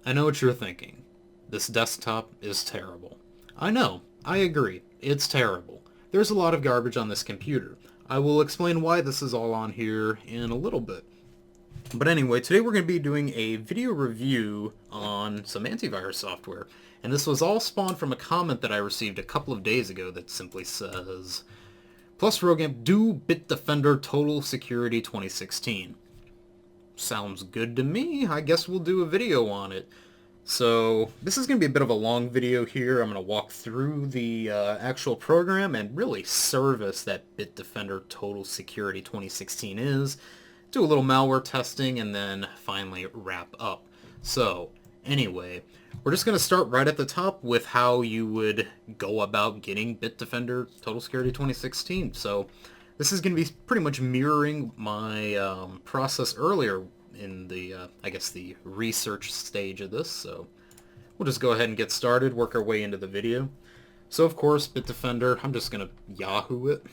I know what you're thinking. This desktop is terrible. I know. I agree. It's terrible. There's a lot of garbage on this computer. I will explain why this is all on here in a little bit. But anyway, today we're going to be doing a video review on some antivirus software. And this was all spawned from a comment that I received a couple of days ago that simply says, Plus Rogan, do Bitdefender Total Security 2016. Sounds good to me. I guess we'll do a video on it. So this is going to be a bit of a long video here. I'm going to walk through the actual program and really service that Bitdefender Total Security 2016 is, do a little malware testing, and then finally wrap up. So anyway, we're just going to start right at the top with how you would go about getting Bitdefender Total Security 2016. So this is going to be pretty much mirroring my process earlier in the, I guess, the research stage of this. So we'll just go ahead and get started, work our way into the video. So of course, Bitdefender, I'm just going to Yahoo it.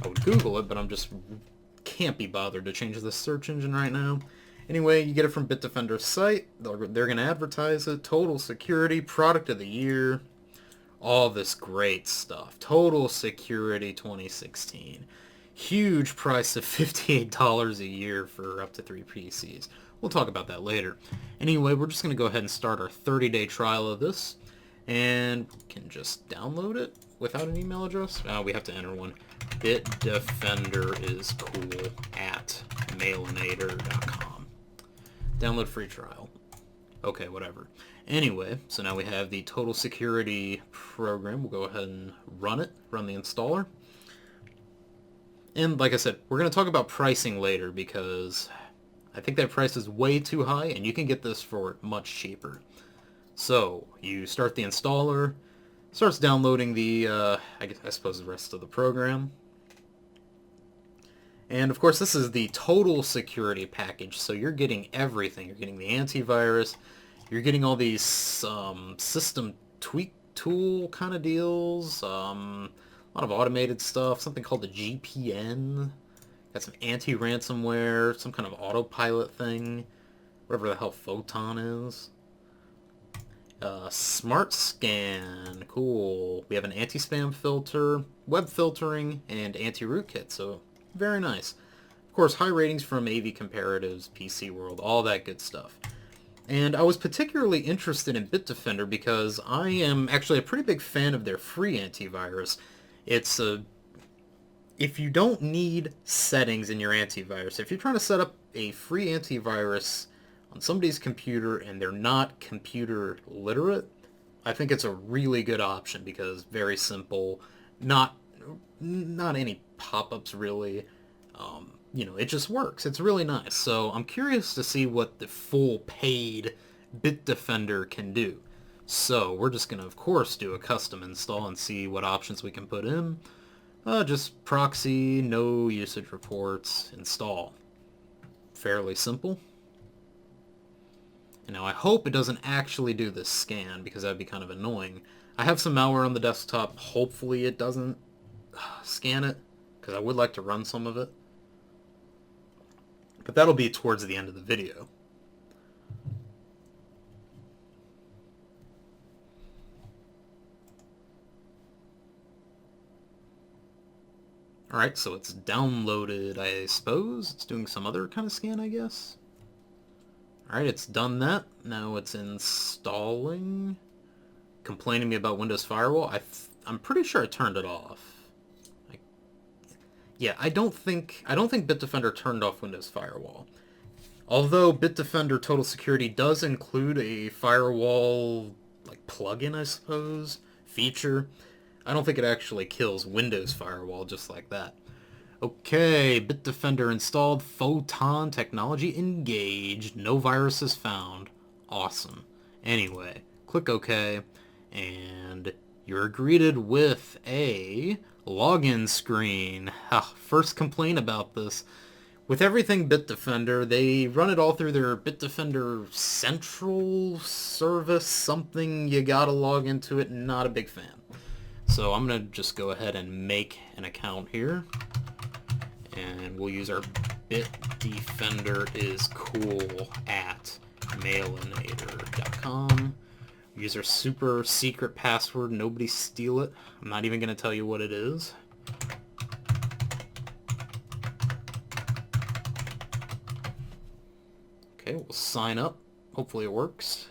I would Google it, but I'm just can't be bothered to change the search engine right now. Anyway, you get it from Bitdefender's site. They're going to advertise it. Total Security, Product of the Year, all this great stuff. Total Security 2016. Huge price of $58 a year for up to 3 PCs. We'll talk about that later. Anyway, we're just going to go ahead and start our 30-day trial of this. And we can just download it without an email address. We have to enter one. Bitdefender is cool at mailinator.com. Download free trial. Okay, whatever. Anyway, so now we have the Total Security program. We'll go ahead and run it, run the installer. And like I said, we're going to talk about pricing later because I think that price is way too high and you can get this for much cheaper. So you start the installer, starts downloading the, I suppose the rest of the program. And of course this is the Total Security package, so you're getting everything. You're getting the antivirus, you're getting all these system tweak tool kind of deals, a lot of automated stuff, something called the GPN, got some anti-ransomware, some kind of autopilot thing, whatever the hell Photon is. Smart Scan, cool. We have an anti-spam filter, web filtering, and anti-rootkit, so very nice. Of course, high ratings from AV Comparatives, PC World, all that good stuff. And I was particularly interested in Bitdefender because I am actually a pretty big fan of their free antivirus. It's if you don't need settings in your antivirus, if you're trying to set up a free antivirus on somebody's computer and they're not computer literate, I think it's a really good option because very simple, not any pop-ups really. You know, it just works. It's really nice. So I'm curious to see what the full paid Bitdefender can do. So we're just going to, of course, do a custom install and see what options we can put in. Just proxy, no usage reports, install. Fairly simple. And now I hope it doesn't actually do this scan because that'd be kind of annoying. I have some malware on the desktop. Hopefully it doesn't scan it because I would like to run some of it. But that'll be towards the end of the video. Alright, so it's downloaded, I suppose. It's doing some other kind of scan, I guess. Alright, it's done that. Now it's installing. Complaining to me about Windows Firewall. I'm pretty sure I turned it off. Yeah, I don't think Bitdefender turned off Windows Firewall. Although Bitdefender Total Security does include a firewall like plugin, I suppose, feature. I don't think it actually kills Windows Firewall just like that. Okay, Bitdefender installed, Photon technology engaged, no viruses found. Awesome. Anyway, click OK, and you're greeted with a login screen. First complaint about this. With everything Bitdefender, they run it all through their Bitdefender Central service, something you gotta log into it, not a big fan. So I'm gonna just go ahead and make an account here. And we'll use our Bitdefender is cool at mailinator.com. Use our super secret password. Nobody steal it. I'm not even going to tell you what it is. Okay, we'll sign up. Hopefully it works.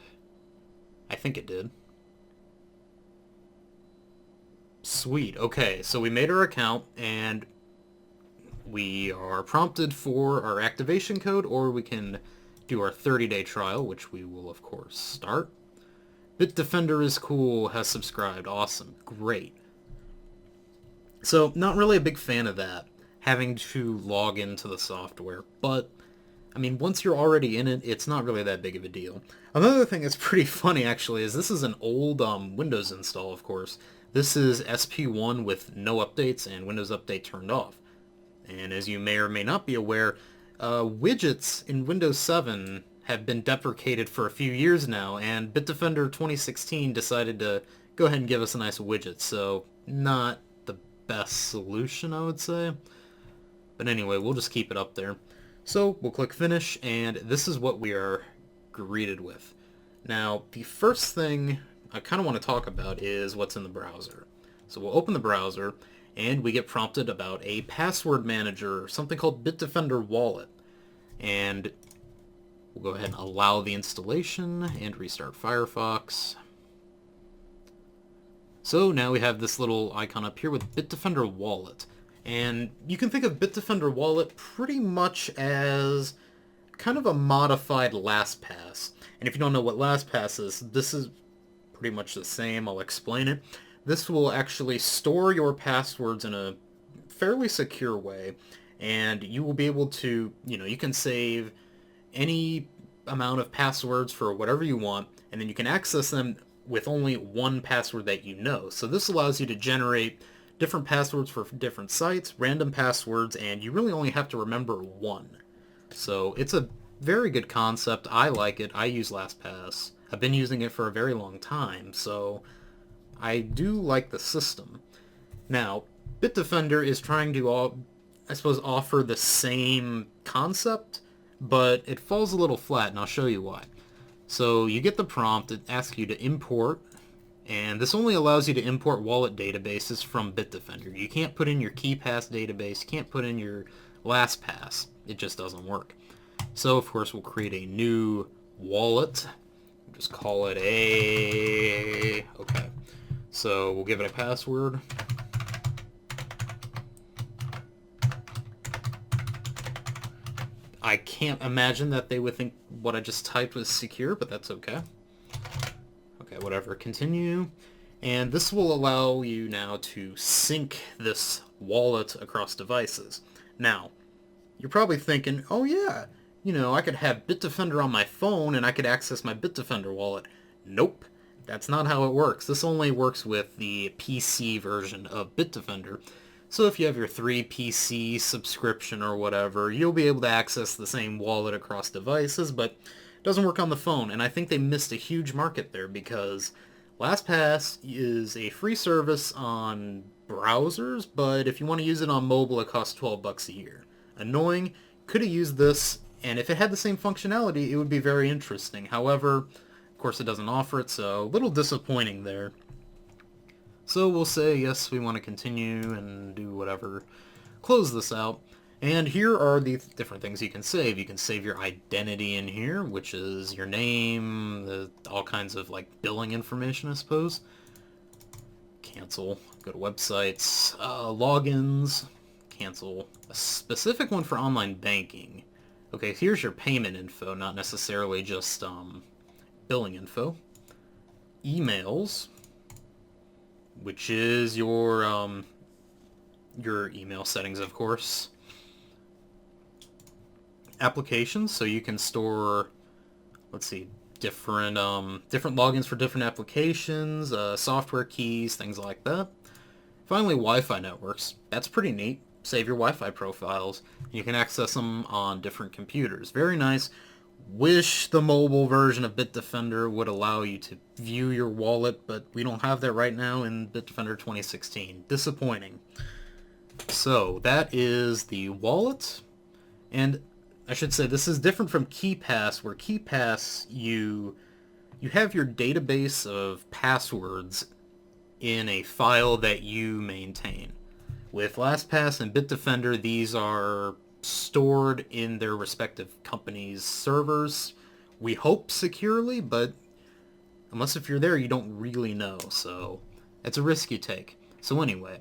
I think it did. Sweet. Okay, so we made our account, and we are prompted for our activation code, or we can do our 30-day trial, which we will, of course, start. Bitdefender is cool, has subscribed. Awesome. Great. So, not really a big fan of that, having to log into the software, but, I mean, once you're already in it, it's not really that big of a deal. Another thing that's pretty funny, actually, is this is an old Windows install, of course. This is SP1 with no updates and Windows Update turned off. And as you may or may not be aware, widgets in Windows 7 have been deprecated for a few years now, and Bitdefender 2016 decided to go ahead and give us a nice widget, so not the best solution, I would say. But anyway, we'll just keep it up there. So we'll click Finish, and this is what we are greeted with. Now, the first thing I kind of want to talk about is what's in the browser. So we'll open the browser, and we get prompted about a password manager, something called Bitdefender Wallet. And we'll go ahead and allow the installation and restart Firefox. So now we have this little icon up here with Bitdefender Wallet. And you can think of Bitdefender Wallet pretty much as kind of a modified LastPass. And if you don't know what LastPass is, this is pretty much the same. I'll explain it. This will actually store your passwords in a fairly secure way, and you will be able to, you can save any amount of passwords for whatever you want, and then you can access them with only one password that you know. So this allows you to generate different passwords for different sites, random passwords, and you really only have to remember one. So it's a very good concept. I like it. I use LastPass. I've been using it for a very long time, so I do like the system. Now, Bitdefender is trying to, I suppose, offer the same concept, but it falls a little flat, and I'll show you why. So you get the prompt, it asks you to import, and this only allows you to import wallet databases from Bitdefender. You can't put in your KeePass database, you can't put in your LastPass. It just doesn't work. So, of course, we'll create a new wallet. Just call it a... Okay. So we'll give it a password. I can't imagine that they would think what I just typed was secure, but that's okay. Okay, whatever. Continue. And this will allow you now to sync this wallet across devices. Now, you're probably thinking, oh yeah, I could have Bitdefender on my phone and I could access my Bitdefender wallet. Nope. That's not how it works. This only works with the PC version of Bitdefender. So if you have your 3PC subscription or whatever, you'll be able to access the same wallet across devices, but it doesn't work on the phone. And I think they missed a huge market there because LastPass is a free service on browsers, but if you want to use it on mobile, it costs $12 a year. Annoying. Could have used this, and if it had the same functionality, it would be very interesting. However, of course, it doesn't offer it, so a little disappointing there. So we'll say, yes, we want to continue and do whatever. Close this out. And here are the different things you can save. You can save your identity in here, which is your name, all kinds of billing information, I suppose. Cancel. Go to websites. Logins. Cancel. A specific one for online banking. Okay, here's your payment info, not necessarily just billing info. Emails, which is your email settings, of course. Applications, so you can store, let's see, different logins for different applications, software keys, things like that. Finally, Wi-Fi networks. That's pretty neat. Save your Wi-Fi profiles. You can access them on different computers. Very nice. Wish the mobile version of Bitdefender would allow you to view your wallet, but we don't have that right now in Bitdefender 2016. Disappointing. So that is the wallet. And I should say this is different from KeePass, where KeePass you have your database of passwords in a file that you maintain. With LastPass and Bitdefender, these are stored in their respective companies' servers. We hope securely, but unless if you're there, you don't really know, so it's a risk you take. So anyway,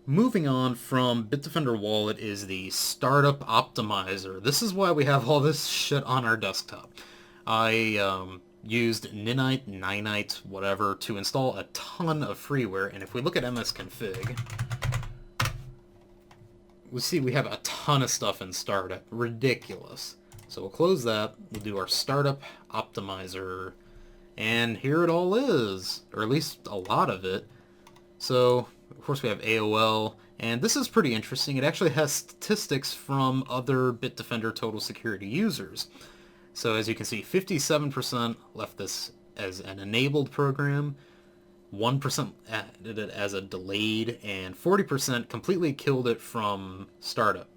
moving on from Bitdefender Wallet is the Startup Optimizer. This is why we have all this shit on our desktop. I used Ninite, whatever, to install a ton of freeware, and if we look at msconfig, we see we have a ton of stuff in Startup. Ridiculous. So we'll close that, we'll do our Startup Optimizer, and here it all is, or at least a lot of it. So, of course we have AOL, and this is pretty interesting. It actually has statistics from other Bitdefender Total Security users. So as you can see, 57% left this as an enabled program, 1% added it as a delayed, and 40% completely killed it from startup.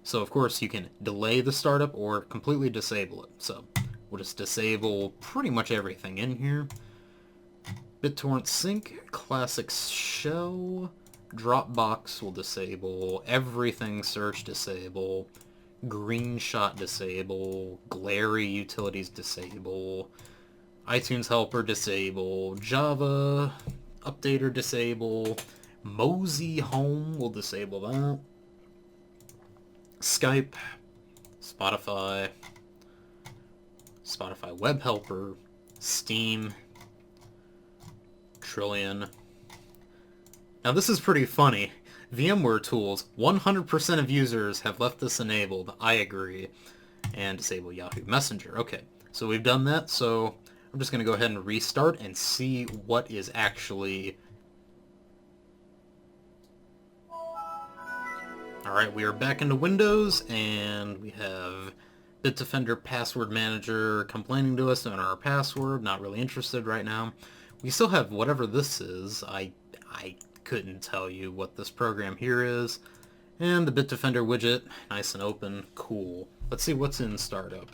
So of course you can delay the startup or completely disable it. So we'll just disable pretty much everything in here. BitTorrent Sync, Classic Shell, Dropbox will disable, everything search disable, Greenshot disable, Glary utilities disable, iTunes Helper disable, Java Updater disable, Mosey Home will disable that, Skype, Spotify Web Helper, Steam, Trillion. Now this is pretty funny. VMware tools, 100% of users have left this enabled. I agree. And disable Yahoo Messenger. Okay, so we've done that, so I'm just going to go ahead and restart and see what is actually... Alright, we are back into Windows, and we have Bitdefender Password Manager complaining to us on our password. Not really interested right now. We still have whatever this is. I couldn't tell you what this program here is. And the Bitdefender widget, nice and open, cool. Let's see what's in Startup.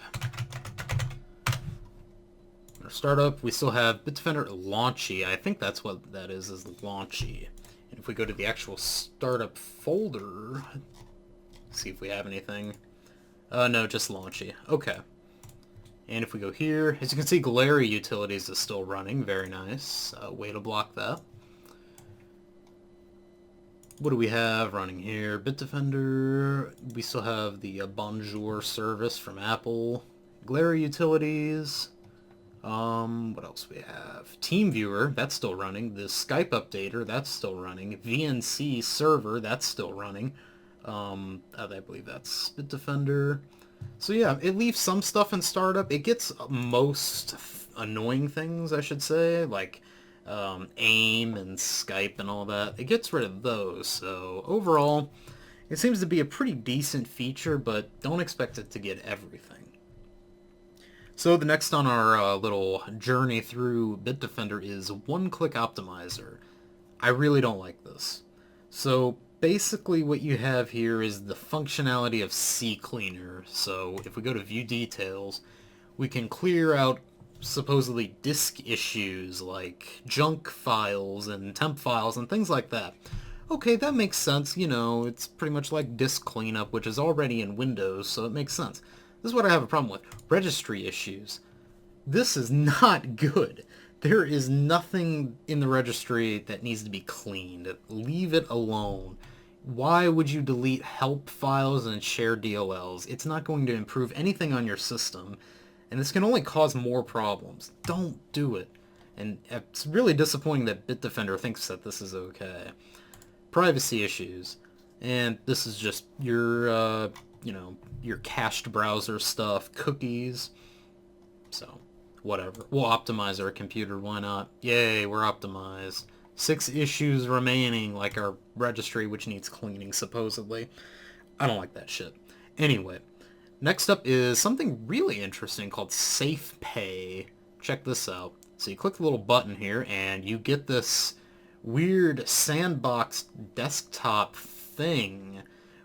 In our Startup, we still have Bitdefender Launchy. I think that's what that is Launchy. And if we go to the actual Startup folder, see if we have anything. No, just Launchy. Okay. And if we go here, as you can see, Glary Utilities is still running. Very nice. Way to block that. What do we have running here? Bitdefender. We still have the Bonjour service from Apple. Glary Utilities. What else we have? TeamViewer, that's still running. The Skype Updater, that's still running. VNC Server, that's still running. I believe that's Bitdefender. So yeah, it leaves some stuff in Startup. It gets most annoying things, I should say, like AIM and Skype and all that. It gets rid of those, so overall, it seems to be a pretty decent feature, but don't expect it to get everything. So the next on our little journey through Bitdefender is One-Click Optimizer. I really don't like this. So basically what you have here is the functionality of CCleaner. So if we go to View Details, we can clear out supposedly disk issues like junk files and temp files and things like that. Okay, that makes sense. You know, it's pretty much like disk cleanup, which is already in Windows, so it makes sense. This is what I have a problem with. Registry issues. This is not good. There is nothing in the registry that needs to be cleaned. Leave it alone. Why would you delete help files and share DLLs? It's not going to improve anything on your system, and this can only cause more problems. Don't do it. And it's really disappointing that Bitdefender thinks that this is okay. Privacy issues. And this is just your, your cached browser stuff, cookies. So, whatever. We'll optimize our computer, why not? Yay, we're optimized. 6 issues remaining, like our registry, which needs cleaning, supposedly. I don't like that shit. Anyway, next up is something really interesting called Safe Pay. Check this out. So you click the little button here, and you get this weird sandbox desktop thing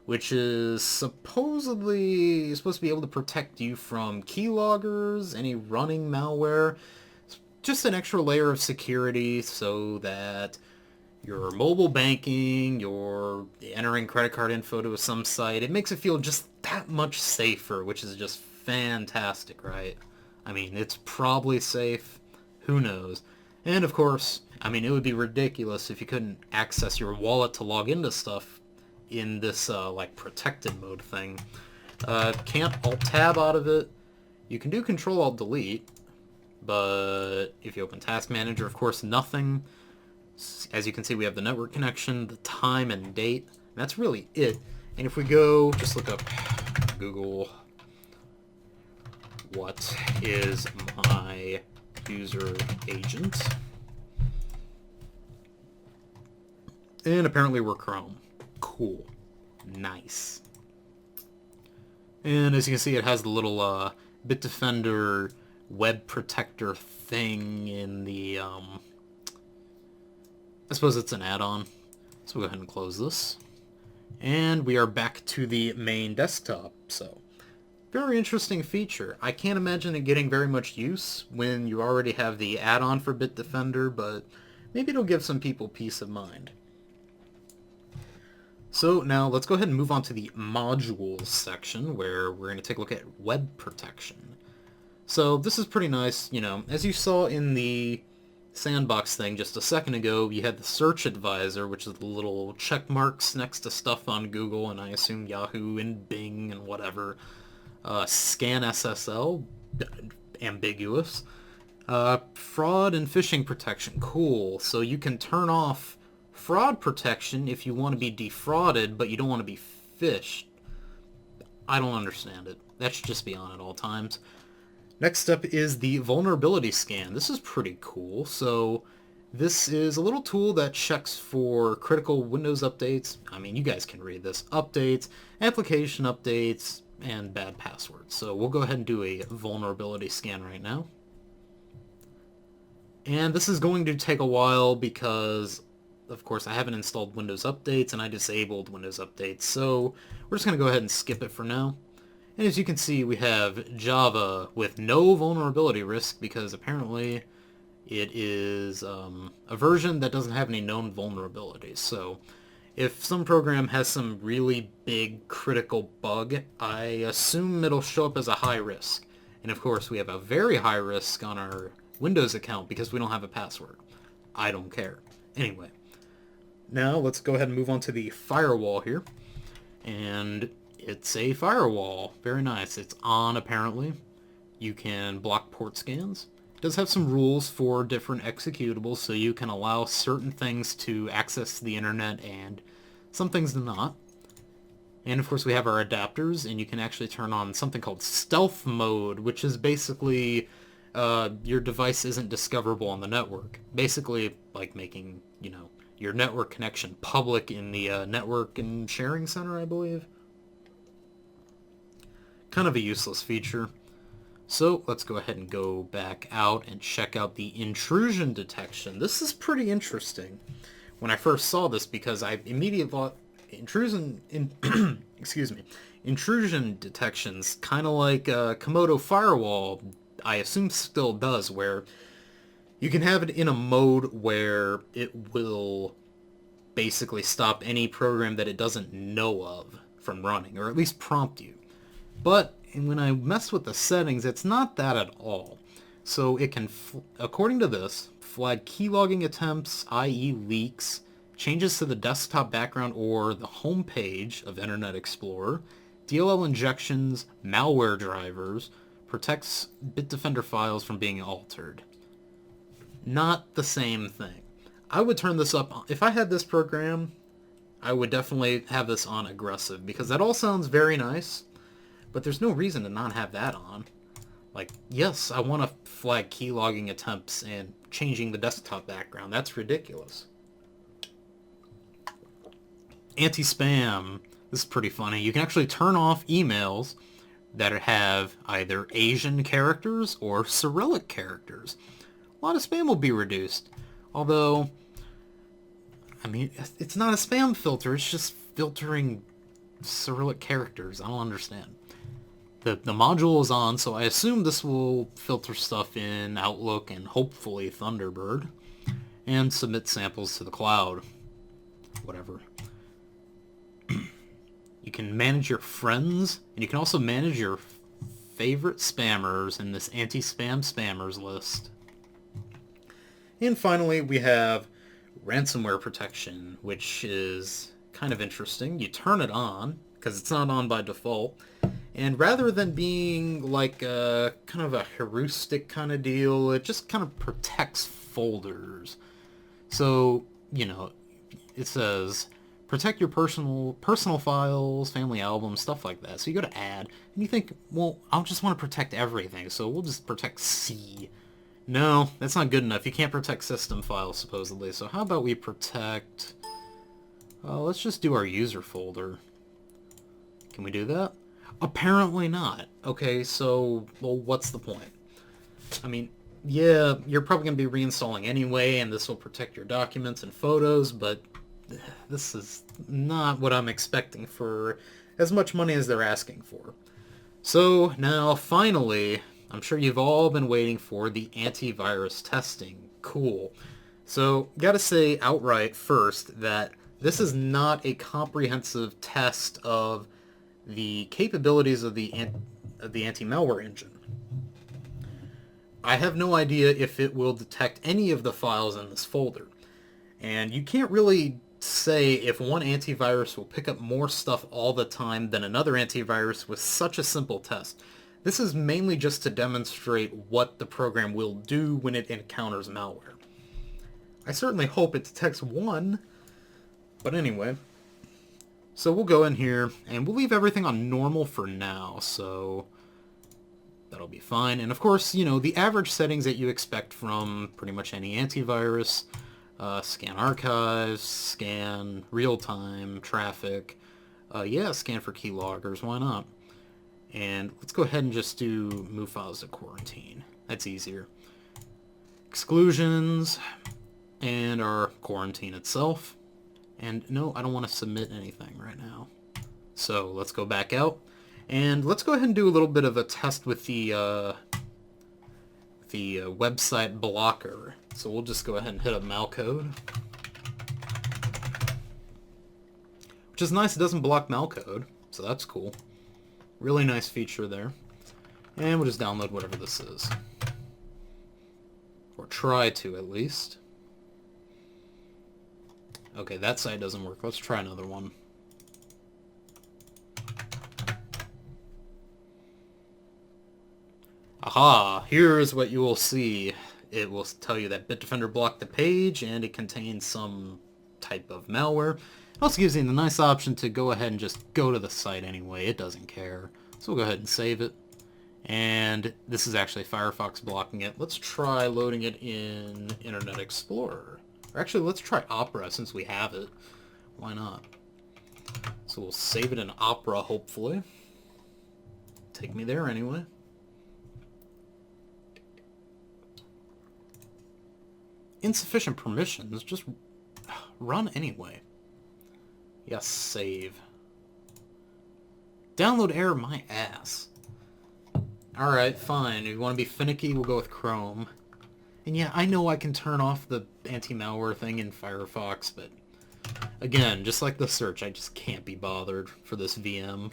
which is supposedly supposed to be able to protect you from keyloggers, any running malware, just an extra layer of security so that your mobile banking, you're entering credit card info to some site, it makes it feel just that much safer, which is just fantastic, right? I mean, it's probably safe. Who knows? And of course, I mean, it would be ridiculous if you couldn't access your wallet to log into stuff in this, like, protected mode thing. Can't Alt-Tab out of it. You can do Control-Alt-Delete, but if you open Task Manager, of course, nothing. As you can see, we have the network connection, the time and date. And that's really it. And if we go, just look up Google, what is my user agent? And apparently we're Chrome. Cool. Nice. And as you can see, it has the little Bitdefender web protector thing in the, I suppose it's an add-on. So we'll go ahead and close this. And we are back to the main desktop. So, very interesting feature. I can't imagine it getting very much use when you already have the add-on for Bitdefender, but maybe it'll give some people peace of mind. So now let's go ahead and move on to the modules section where we're going to take a look at web protection. So this is pretty nice, you know, as you saw in the sandbox thing just a second ago, you had the search advisor, which is the little check marks next to stuff on Google and I assume Yahoo and Bing and whatever. Scan SSL, ambiguous. Fraud and phishing protection, cool. So you can turn off fraud protection if you want to be defrauded, but you don't want to be phished. I don't understand it. That should just be on at all times. Next up is the vulnerability scan. This is pretty cool. So this is a little tool that checks for critical Windows updates. I mean, you guys can read this. Updates, application updates, and bad passwords. So we'll go ahead and do a vulnerability scan right now. And this is going to take a while because, of course, I haven't installed Windows Updates and I disabled Windows Updates. So we're just going to go ahead and skip it for now. And as you can see, we have Java with no vulnerability risk because apparently it is a version that doesn't have any known vulnerabilities. So if some program has some really big critical bug, I assume it'll show up as a high risk. And of course, we have a very high risk on our Windows account because we don't have a password. I don't care. Anyway, now let's go ahead and move on to the firewall here. And it's a firewall. Very nice. It's on, apparently. You can block port scans. It does have some rules for different executables, so you can allow certain things to access the internet and some things do not. And of course we have our adapters, and you can actually turn on something called stealth mode, which is basically your device isn't discoverable on the network. Basically like making, you know, your network connection public in the network and sharing center, I believe. Kind of a useless feature. So let's go ahead and go back out and check out the intrusion detection. This is pretty interesting when I first saw this because I immediately thought excuse me, intrusion detection's kind of like Komodo Firewall, I assume still does, where you can have it in a mode where it will basically stop any program that it doesn't know of from running, or at least prompt you. But when I mess with the settings, it's not that at all. So it can, according to this, flag keylogging attempts, i.e. leaks, changes to the desktop background or the home page of Internet Explorer, DLL injections, malware drivers, protects Bitdefender files from being altered. Not the same thing. I would turn this up, if I had this program, I would definitely have this on aggressive, because that all sounds very nice. But there's no reason to not have that on. Like, yes, I want to flag keylogging attempts and changing the desktop background. That's ridiculous. Anti-spam. This is pretty funny. You can actually turn off emails that have either Asian characters or Cyrillic characters. A lot of spam will be reduced. Although, I mean, it's not a spam filter. It's just filtering Cyrillic characters? I don't understand. The module is on, so I assume this will filter stuff in Outlook and hopefully Thunderbird, and submit samples to the cloud. Whatever. You can manage your friends, and you can also manage your favorite spammers in this anti-spam spammers list. And finally, we have Ransomware Protection, which is kind of interesting. You turn it on, because it's not on by default, and rather than being like a kind of a heuristic kind of deal, it just kind of protects folders. So, you know, it says protect your personal files, family albums, stuff like that. So you go to add, and you think, well, I just want to protect everything, so we'll just protect C. No, that's not good enough. You can't protect system files, supposedly. So how about we protect... let's just do our user folder. Can we do that? Apparently not. Okay, so, well, what's the point? I mean, yeah, you're probably going to be reinstalling anyway, and this will protect your documents and photos, but this is not what I'm expecting for as much money as they're asking for. So, now, finally, I'm sure you've all been waiting for the antivirus testing. Cool. So, gotta say outright first that this is not a comprehensive test of the capabilities of the anti-malware engine. I have no idea if it will detect any of the files in this folder. And you can't really say if one antivirus will pick up more stuff all the time than another antivirus with such a simple test. This is mainly just to demonstrate what the program will do when it encounters malware. I certainly hope it detects one, but anyway. So we'll go in here, and we'll leave everything on normal for now, so that'll be fine. And of course, you know, the average settings that you expect from pretty much any antivirus, scan archives, scan real-time, traffic, yeah, scan for keyloggers, why not? And let's go ahead and just do move files to quarantine. That's easier. Exclusions, and our quarantine itself. And no, I don't want to submit anything right now. So let's go back out. And let's go ahead and do a little bit of a test with the website blocker. So we'll just go ahead and hit up malcode. Which is nice, it doesn't block malcode. So that's cool. Really nice feature there. And we'll just download whatever this is. Or try to, at least. Okay, that site doesn't work. Let's try another one. Aha! Here is what you will see. It will tell you that Bitdefender blocked the page, and it contains some type of malware. It also gives you the nice option to go ahead and just go to the site anyway. It doesn't care. So we'll go ahead and save it. And this is actually Firefox blocking it. Let's try loading it in Internet Explorer. Or actually, let's try Opera since we have it. Why not? So we'll save it in Opera, hopefully. Take me there anyway. Insufficient permissions. Just run anyway. Yes, save. Download error my ass. Alright, fine. If you want to be finicky, we'll go with Chrome. And yeah, I know I can turn off the anti-malware thing in Firefox, but again, just like the search, I just can't be bothered for this VM.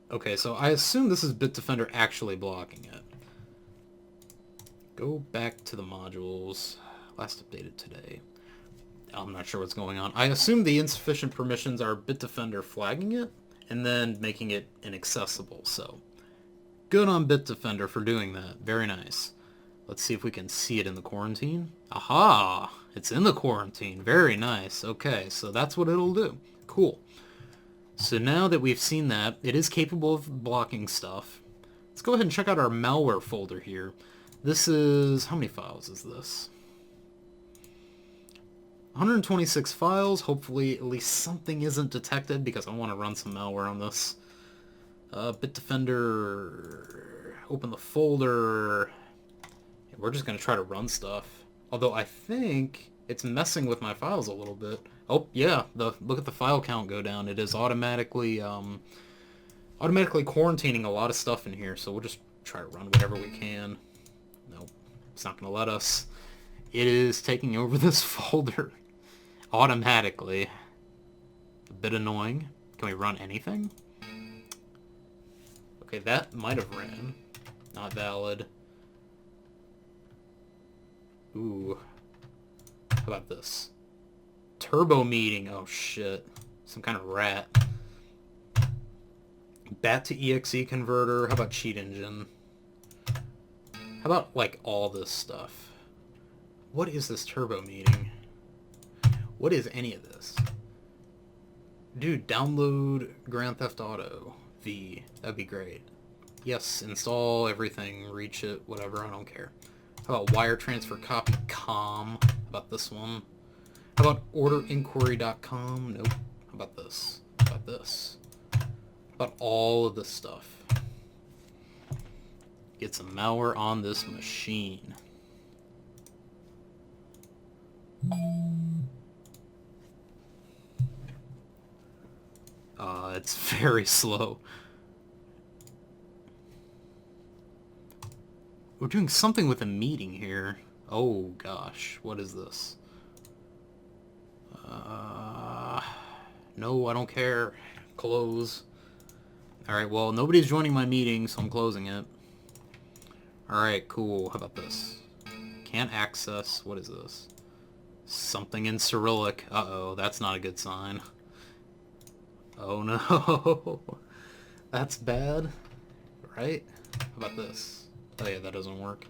Okay, so I assume this is Bitdefender actually blocking it. Go back to the modules. Last updated today. I'm not sure what's going on. I assume the insufficient permissions are Bitdefender flagging it and then making it inaccessible, so good on Bitdefender for doing that. Very nice. Let's see if we can see it in the quarantine. Aha! It's in the quarantine. Very nice. Okay, so that's what it'll do. Cool. So now that we've seen that, it is capable of blocking stuff. Let's go ahead and check out our malware folder here. This is... how many files is this? 126 files. Hopefully at least something isn't detected because I want to run some malware on this. Bitdefender... open the folder... we're just going to try to run stuff. Although I think It's messing with my files a little bit. Oh, yeah, look at the file count go down. It is automatically quarantining a lot of stuff in here, so we'll just try to run whatever we can. Nope, it's not going to let us. It is taking over this folder automatically. A bit annoying. Can we run anything? Okay, that might have ran. Not valid. Ooh. How about this? Turbo meeting. Oh, shit. Some kind of rat. Bat to exe converter. How about cheat engine? How about, like, all this stuff? What is this turbo meeting? What is any of this? Dude, download Grand Theft Auto V. That'd be great. Yes, install everything, reach it, whatever, I don't care. How about wire transfer copy com? How about this one? How about orderinquiry.com? Nope. How about this? How about this? How about all of this stuff? Get some malware on this machine. It's very slow. We're doing something with a meeting here. Oh gosh, what is this? No, I don't care. Close. Alright, well, nobody's joining my meeting, so I'm closing it. Alright, cool. How about this? Can't access. What is this? Something in Cyrillic. Uh-oh, that's not a good sign. Oh no. That's bad. Right? How about this? Oh yeah, that doesn't work.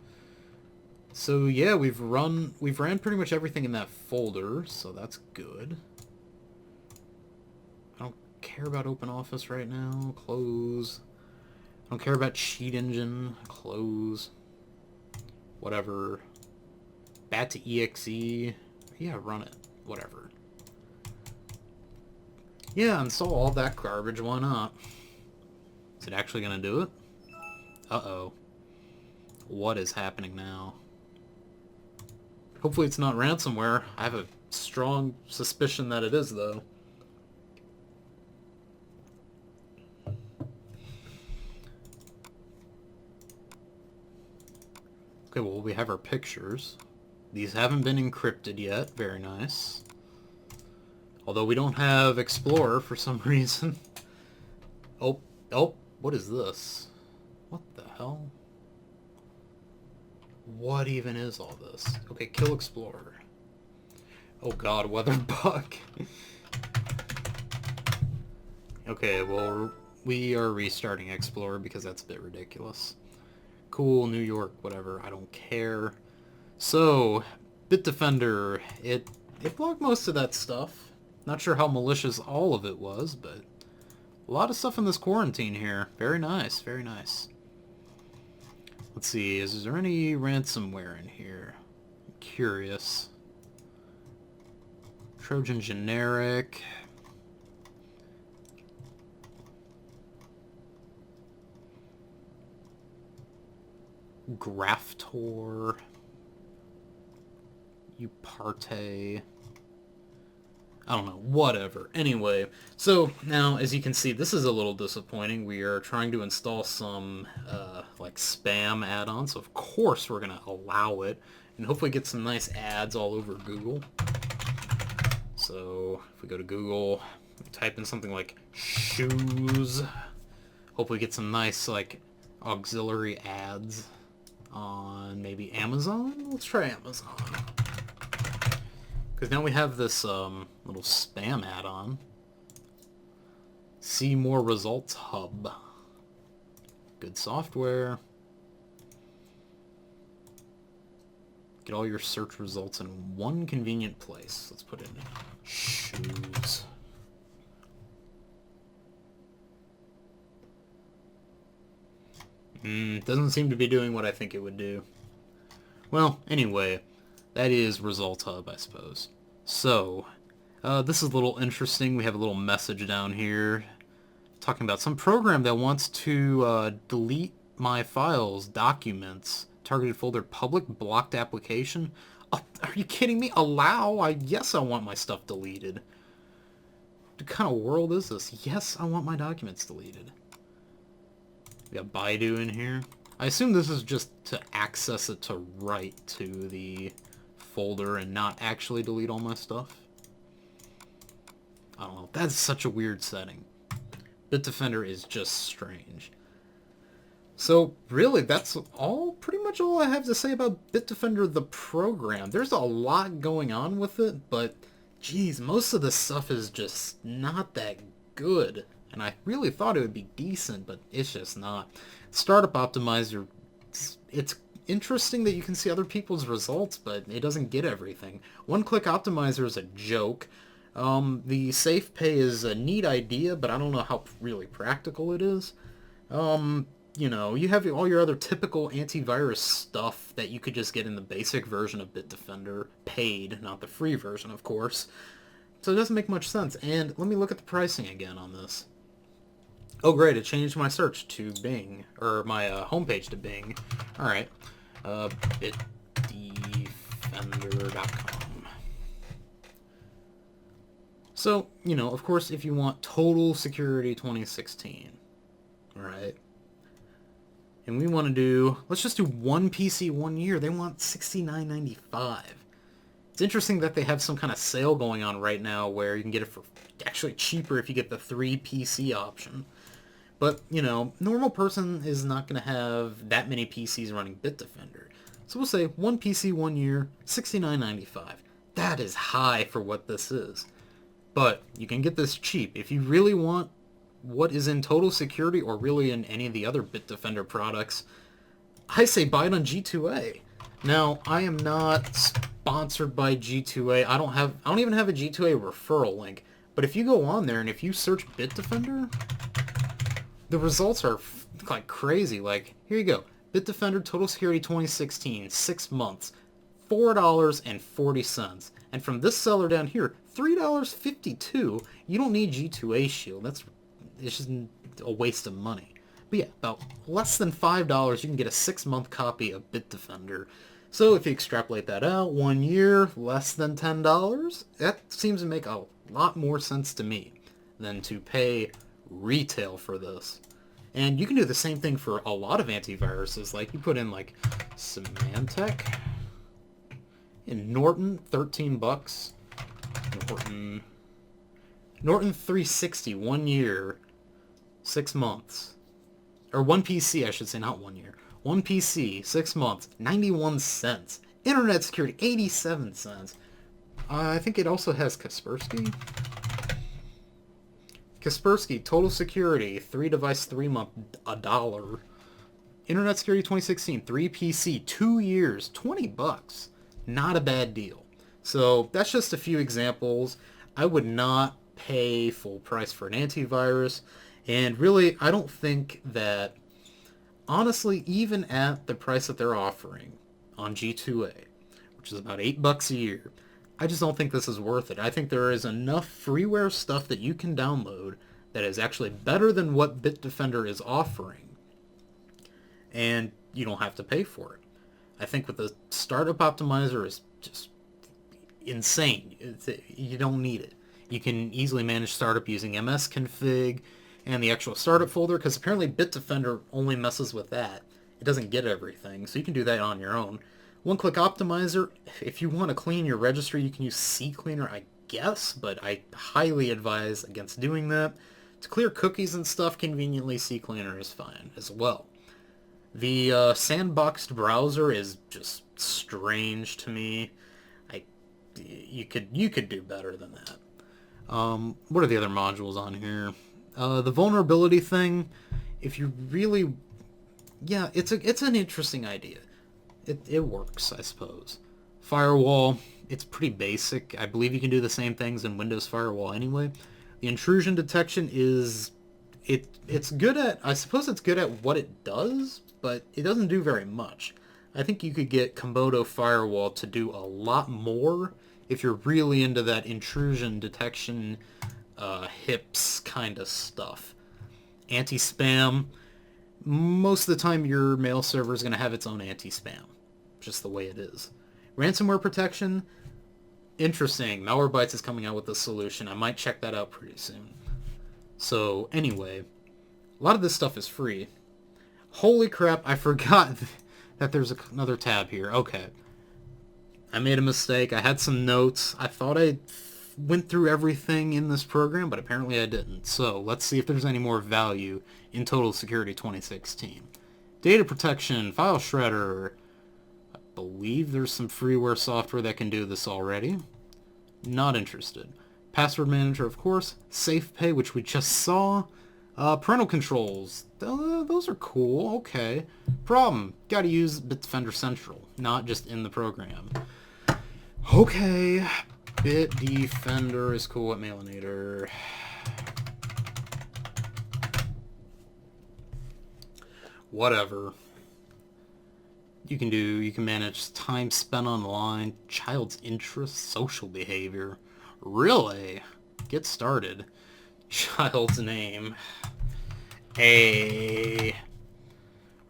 So yeah, we've ran pretty much everything in that folder, so that's good. I don't care about OpenOffice right now. Close. I don't care about Cheat Engine. Close. Whatever. Bat to exe. Yeah, run it. Whatever. Yeah, install all that garbage. Why not? Is it actually gonna do it? Uh-oh. What is happening now? Hopefully it's not ransomware. I have a strong suspicion that it is, though. Okay, well, we have our pictures. These haven't been encrypted yet. Very nice. Although we don't have Explorer for some reason. Oh, what is this? What the hell? What even is all this? Okay, kill Explorer. Oh god, weather bug. Okay, well, we are restarting Explorer because that's a bit ridiculous. Cool, New York, whatever, I don't care. So, Bitdefender, it blocked most of that stuff. Not sure how malicious all of it was, but a lot of stuff in this quarantine here. Very nice, very nice. Let's see, is there any ransomware in here? I'm curious. Trojan generic. Graftor. Uparte. I don't know, whatever. Anyway, so now, as you can see, this is a little disappointing. We are trying to install some, like, spam add-ons, so of course we're going to allow it, and hopefully get some nice ads all over Google. So, if we go to Google, we type in something like shoes, hopefully get some nice, like, auxiliary ads on maybe Amazon? Let's try Amazon. Because now we have this little spam add-on. See more results hub. Good software. Get all your search results in one convenient place. Let's put in shoes. Doesn't seem to be doing what I think it would do. Well, anyway. That is Result Hub, I suppose. So, this is a little interesting. We have a little message down here talking about some program that wants to delete my files, documents, targeted folder, public blocked application. Oh, are you kidding me? Allow? Yes, I want my stuff deleted. What kind of world is this? Yes, I want my documents deleted. We got Baidu in here. I assume this is just to access it to write to the folder and not actually delete all my stuff. I don't know. That's such a weird setting. Bitdefender is just strange. So really, that's pretty much all I have to say about Bitdefender the program. There's a lot going on with it, but geez, most of the stuff is just not that good. And I really thought it would be decent, but it's just not. Startup Optimizer, it's interesting that you can see other people's results, but it doesn't get everything. One-click optimizer is a joke. The safe pay is a neat idea, but I don't know how really practical it is. You know, you have all your other typical antivirus stuff that you could just get in the basic version of Bitdefender, paid, not the free version, of course. So it doesn't make much sense. And let me look at the pricing again on this. Oh, great, it changed my search to Bing, or my homepage to Bing. Alright, bitdefender.com. So, you know, of course, if you want Total Security 2016, alright, and we want to do, let's just do one PC 1 year, they want $69.95. It's interesting that they have some kind of sale going on right now where you can get it for actually cheaper if you get the 3 PC option. But, you know, normal person is not going to have that many PCs running Bitdefender. So we'll say 1 PC 1 year, $69.95. That is high for what this is. But you can get this cheap. If you really want what is in Total Security or really in any of the other Bitdefender products, I say buy it on G2A. Now, I am not sponsored by G2A. I don't even have a G2A referral link. But if you go on there and if you search Bitdefender, the results are like crazy. Like, here you go. Bitdefender Total Security 2016, 6 months, $4.40. And from this seller down here, $3.52. You don't need G2A Shield. It's just a waste of money. But yeah, about less than $5, you can get a 6-month copy of Bitdefender. So if you extrapolate that out, 1 year, less than $10, that seems to make a lot more sense to me than to pay retail for this. And you can do the same thing for a lot of antiviruses. Like, you put in, like, Symantec and Norton, $13. Norton 360, 1 year, 6 months. Or 1 PC, I should say, not 1 year. 1 PC, 6 months, 91 cents. Internet security, 87 cents. I think it also has Kaspersky. Kaspersky, Total Security, 3 device, 3 month, $1. Internet Security 2016, 3 PC, 2 years, $20. Not a bad deal. So that's just a few examples. I would not pay full price for an antivirus. And really, I don't think that, honestly, even at the price that they're offering on G2A, which is about $8 a year, I just don't think this is worth it. I think there is enough freeware stuff that you can download that is actually better than what Bitdefender is offering, and you don't have to pay for it. I think with the startup optimizer is just insane. You don't need it. You can easily manage startup using msconfig and the actual startup folder, because apparently Bitdefender only messes with that. It doesn't get everything, so you can do that on your own. One-click optimizer, if you want to clean your registry, you can use CCleaner, I guess, but I highly advise against doing that. To clear cookies and stuff, conveniently, CCleaner is fine as well. The sandboxed browser is just strange to me. You could do better than that. What are the other modules on here? The vulnerability thing, if you really... Yeah, it's an interesting idea. It works, I suppose. Firewall, it's pretty basic. I believe you can do the same things in Windows Firewall anyway. The intrusion detection is... It's good at... I suppose it's good at what it does, but it doesn't do very much. I think you could get Komodo Firewall to do a lot more if you're really into that intrusion detection, HIPS kind of stuff. Anti-spam, most of the time your mail server is going to have its own anti-spam. Just the way it is. Ransomware Protection, interesting. Malwarebytes is coming out with a solution. I might check that out pretty soon. So anyway, a lot of this stuff is free. Holy crap, I forgot that there's another tab here. Okay. I made a mistake. I had some notes. I thought I went through everything in this program, but apparently I didn't. So let's see if there's any more value in Total Security 2016. Data protection, file shredder. I believe there's some freeware software that can do this already. Not interested. Password manager, of course. Safe pay, which we just saw. Parental controls. Those are cool. Okay. Problem. Gotta use Bitdefender Central, not just in the program. Okay. Bitdefender is cool at Mailinator. Whatever. You can manage time spent online, child's interests, social behavior. Really? Get started. Child's name. Hey.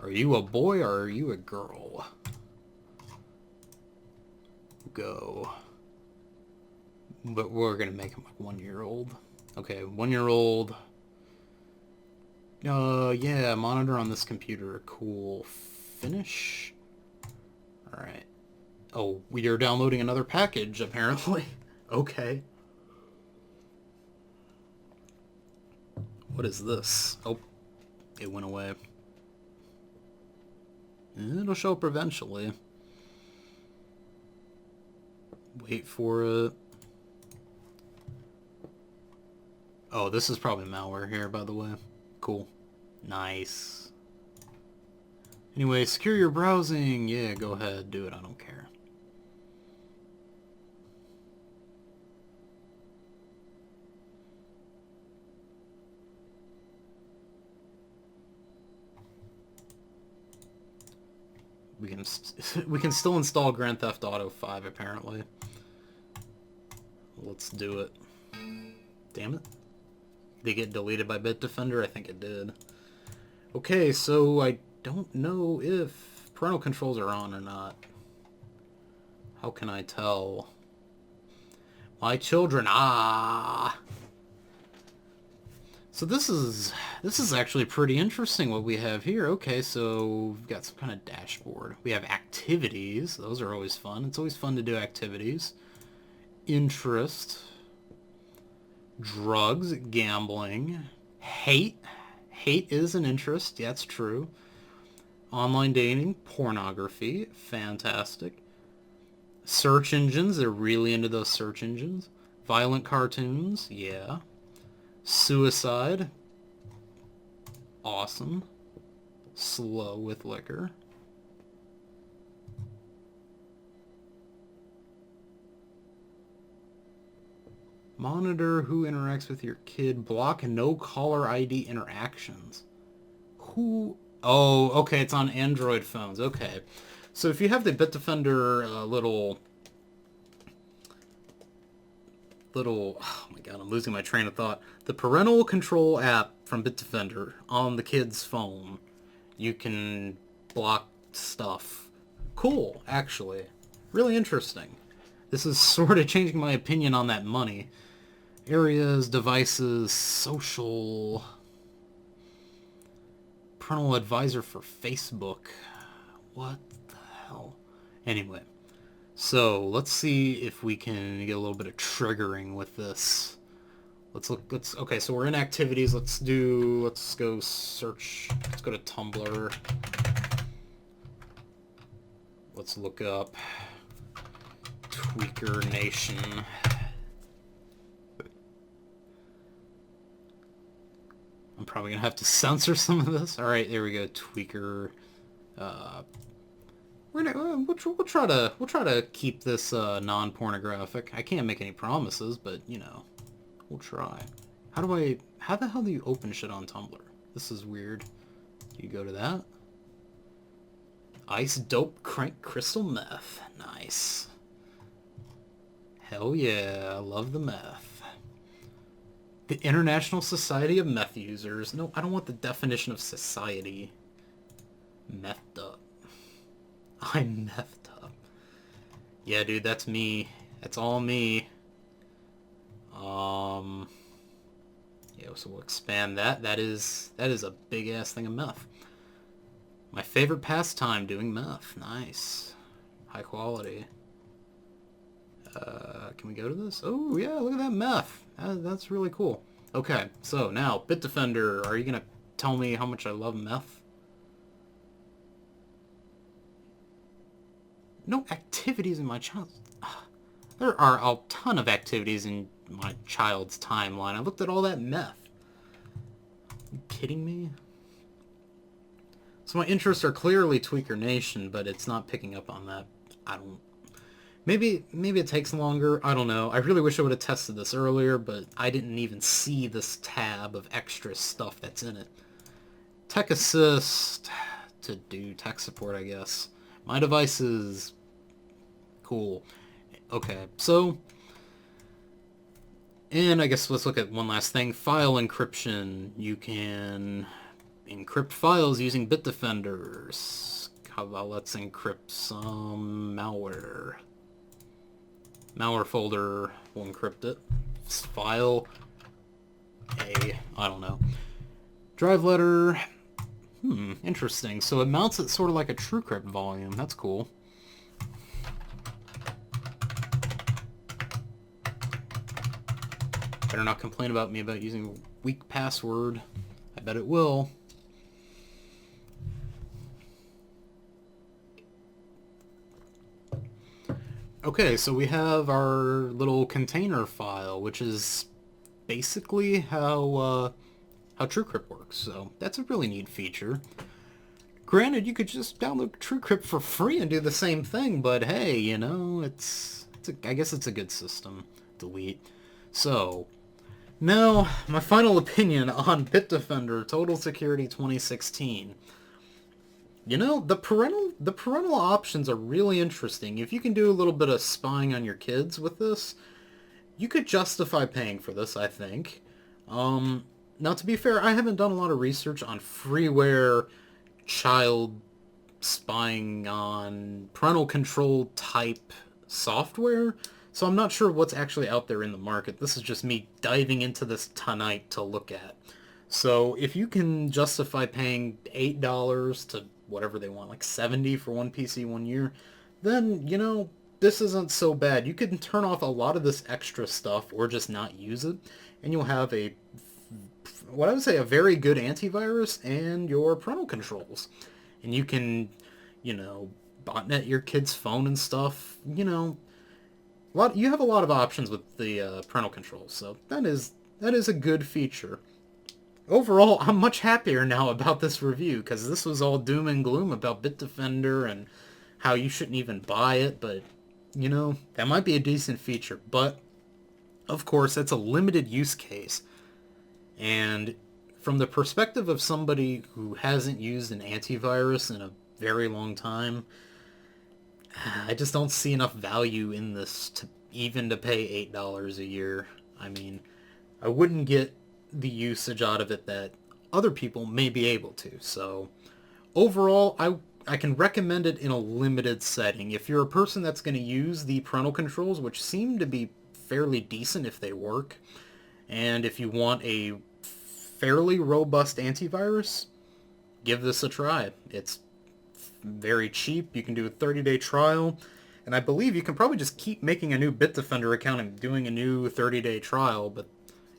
Are you a boy or are you a girl? Go. But we're gonna make him like 1 year old. Okay, 1 year old. Yeah, monitor on this computer. Cool. Finish. Alright. Oh, we are downloading another package, apparently. Okay. What is this? Oh, it went away. It'll show up eventually. Wait for it. Oh, this is probably malware here, by the way. Cool. Nice. Anyway, secure your browsing. Yeah, go ahead. Do it. I don't care. We can still install Grand Theft Auto 5, apparently. Let's do it. Damn it. Did it get deleted by Bitdefender? I think it did. Okay, so I don't know if parental controls are on or not. How can I tell? My children, So this is actually pretty interesting what we have here. Okay, so we've got some kind of dashboard. We have activities. Those are always fun. It's always fun to do activities. Interest. Drugs, gambling, hate. Hate is an interest. Yeah, that's true. Online dating, pornography. Fantastic. Search engines. They're really into those search engines. Violent cartoons. Yeah. Suicide. Awesome. Slow with liquor. Monitor who interacts with your kid. Block no caller ID interactions. Who? Oh, okay, it's on Android phones. Okay. So if you have the Bitdefender little... Oh my god, I'm losing my train of thought. The Parental Control App from Bitdefender on the kid's phone, you can block stuff. Cool, actually. Really interesting. This is sort of changing my opinion on that money. Areas, devices, social... Parental advisor for Facebook. What the hell? Anyway. So, let's see if we can get a little bit of triggering with this. Okay, so we're in activities. Let's go search. Let's go to Tumblr. Let's look up Tweaker Nation. I'm probably gonna have to censor some of this. All right, there we go. Tweaker. We'll try to keep this non-pornographic. I can't make any promises, but you know, we'll try. How the hell do you open shit on Tumblr? This is weird. You go to that. Ice, dope, crank, crystal meth. Nice. Hell yeah, I love the meth. The International Society of Meth Users. No, I don't want the definition of society. Methed up. I'm methed up. Yeah, dude, that's me. That's all me. Yeah, so we'll expand that. That is a big-ass thing of meth. My favorite pastime, doing meth. Nice. High quality. Can we go to this? Oh, yeah, look at that meth. That's really cool. Okay, so now, Bitdefender, are you going to tell me how much I love meth? No activities in my child's... There are a ton of activities in my child's timeline. I looked at all that meth. Are you kidding me? So my interests are clearly Tweaker Nation, but it's not picking up on that. I don't... Maybe it takes longer. I don't know. I really wish I would have tested this earlier, but I didn't even see this tab of extra stuff that's in it. Tech Assist to do tech support, I guess. My devices... Cool. Okay, so... And I guess let's look at one last thing. File encryption. You can encrypt files using Bitdefender. How about let's encrypt some malware. Malware folder will encrypt it. File A, I don't know. Drive letter. Interesting. So it mounts it sort of like a TrueCrypt volume. That's cool. Better not complain about me about using a weak password. I bet it will. Okay, so we have our little container file, which is basically how TrueCrypt works. So that's a really neat feature. Granted, you could just download TrueCrypt for free and do the same thing, but hey, you know, I guess it's a good system. Delete. So, now, my final opinion on Bitdefender Total Security 2016. You know, the parental options are really interesting. If you can do a little bit of spying on your kids with this, you could justify paying for this, I think. Now, to be fair, I haven't done a lot of research on freeware child spying on parental control type software, so I'm not sure what's actually out there in the market. This is just me diving into this tonight to look at. So if you can justify paying $8 to whatever they want, like $70 for one PC 1 year, then, you know, this isn't so bad. You can turn off a lot of this extra stuff or just not use it, and you'll have what I would say, a very good antivirus and your parental controls. And you can, you know, botnet your kid's phone and stuff. You know, you have a lot of options with the parental controls, so that is a good feature. Overall, I'm much happier now about this review, because this was all doom and gloom about Bitdefender and how you shouldn't even buy it, but, you know, that might be a decent feature. But, of course, that's a limited use case. And from the perspective of somebody who hasn't used an antivirus in a very long time, I just don't see enough value in this to pay $8 a year. I mean, I wouldn't get the usage out of it that other people may be able to. So overall, I can recommend it in a limited setting. If you're a person that's going to use the parental controls, which seem to be fairly decent if they work, and if you want a fairly robust antivirus, give this a try. It's very cheap. You can do a 30-day trial, and I believe you can probably just keep making a new Bitdefender account and doing a new 30-day trial, but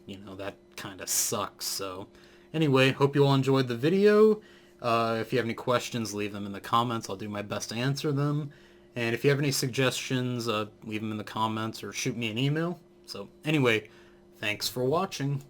you know, that kind of sucks. So anyway, hope you all enjoyed the video. If you have any questions, leave them in the comments. I'll do my best to answer them. And if you have any suggestions, leave them in the comments or shoot me an email. So anyway, thanks for watching.